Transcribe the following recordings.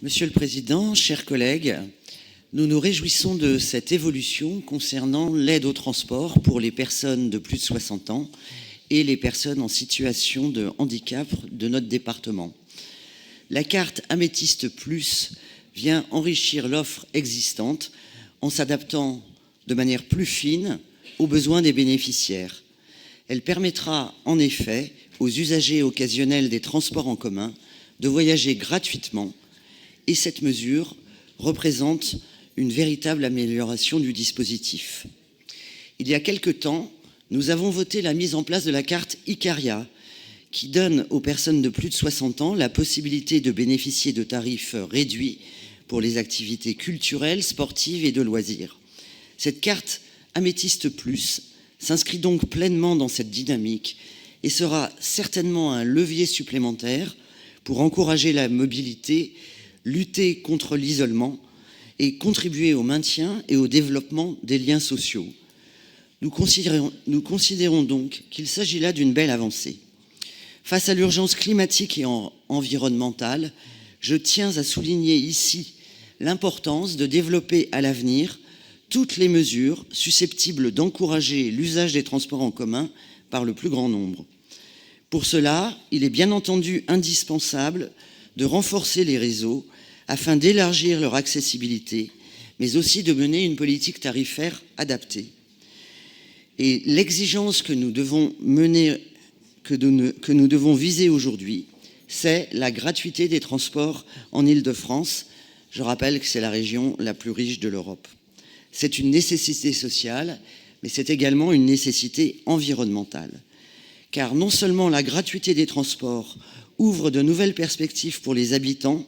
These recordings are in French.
Monsieur le Président, chers collègues, nous nous réjouissons de cette évolution concernant l'aide au transport pour les personnes de plus de 60 ans et les personnes en situation de handicap de notre département. La carte Améthyste Plus vient enrichir l'offre existante en s'adaptant de manière plus fine aux besoins des bénéficiaires. Elle permettra en effet aux usagers occasionnels des transports en commun de voyager gratuitement et cette mesure représente une véritable amélioration du dispositif. Il y a quelque temps, nous avons voté la mise en place de la carte Icaria qui donne aux personnes de plus de 60 ans la possibilité de bénéficier de tarifs réduits pour les activités culturelles, sportives et de loisirs. Cette carte Améthyste Plus s'inscrit donc pleinement dans cette dynamique et sera certainement un levier supplémentaire pour encourager la mobilité, lutter contre l'isolement et contribuer au maintien et au développement des liens sociaux. Nous considérons donc qu'il s'agit là d'une belle avancée. Face à l'urgence climatique et environnementale, je tiens à souligner ici l'importance de développer à l'avenir toutes les mesures susceptibles d'encourager l'usage des transports en commun par le plus grand nombre. Pour cela, il est bien entendu indispensable de renforcer les réseaux afin d'élargir leur accessibilité, mais aussi de mener une politique tarifaire adaptée. Et l'exigence que nous devons viser aujourd'hui, c'est la gratuité des transports en Île-de-France. Je rappelle que c'est la région la plus riche de l'Europe. C'est une nécessité sociale, mais c'est également une nécessité environnementale. Car non seulement la gratuité des transports ouvre de nouvelles perspectives pour les habitants,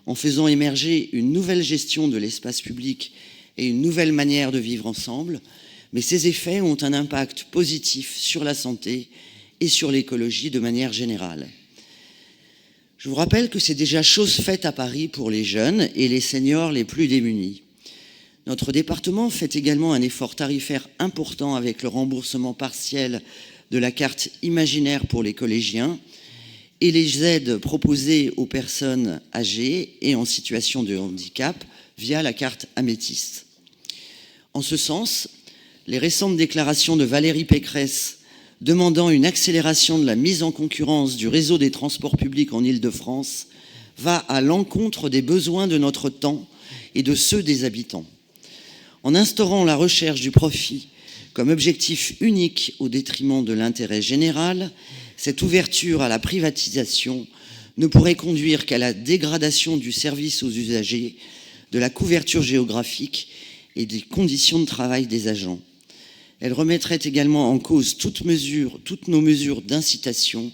en faisant émerger une nouvelle gestion de l'espace public et une nouvelle manière de vivre ensemble, mais ces effets ont un impact positif sur la santé et sur l'écologie de manière générale. Je vous rappelle que c'est déjà chose faite à Paris pour les jeunes et les seniors les plus démunis. Notre département fait également un effort tarifaire important avec le remboursement partiel de la carte imaginaire pour les collégiens et les aides proposées aux personnes âgées et en situation de handicap via la carte Améthyste. En ce sens, les récentes déclarations de Valérie Pécresse demandant une accélération de la mise en concurrence du réseau des transports publics en Île-de-France va à l'encontre des besoins de notre temps et de ceux des habitants. En instaurant la recherche du profit comme objectif unique au détriment de l'intérêt général, cette ouverture à la privatisation ne pourrait conduire qu'à la dégradation du service aux usagers, de la couverture géographique et des conditions de travail des agents. Elle remettrait également en cause toutes nos mesures d'incitation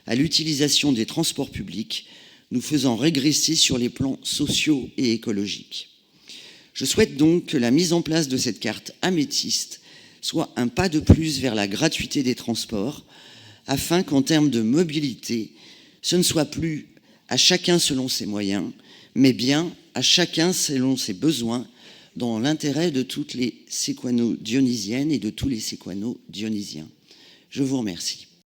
à l'utilisation des transports publics, nous faisant régresser sur les plans sociaux et écologiques. Je souhaite donc que la mise en place de cette carte Améthyste soit un pas de plus vers la gratuité des transports, afin qu'en termes de mobilité, ce ne soit plus à chacun selon ses moyens, mais bien à chacun selon ses besoins, dans l'intérêt de toutes les séquano-dionysiennes et de tous les séquano-dionysiens. Je vous remercie.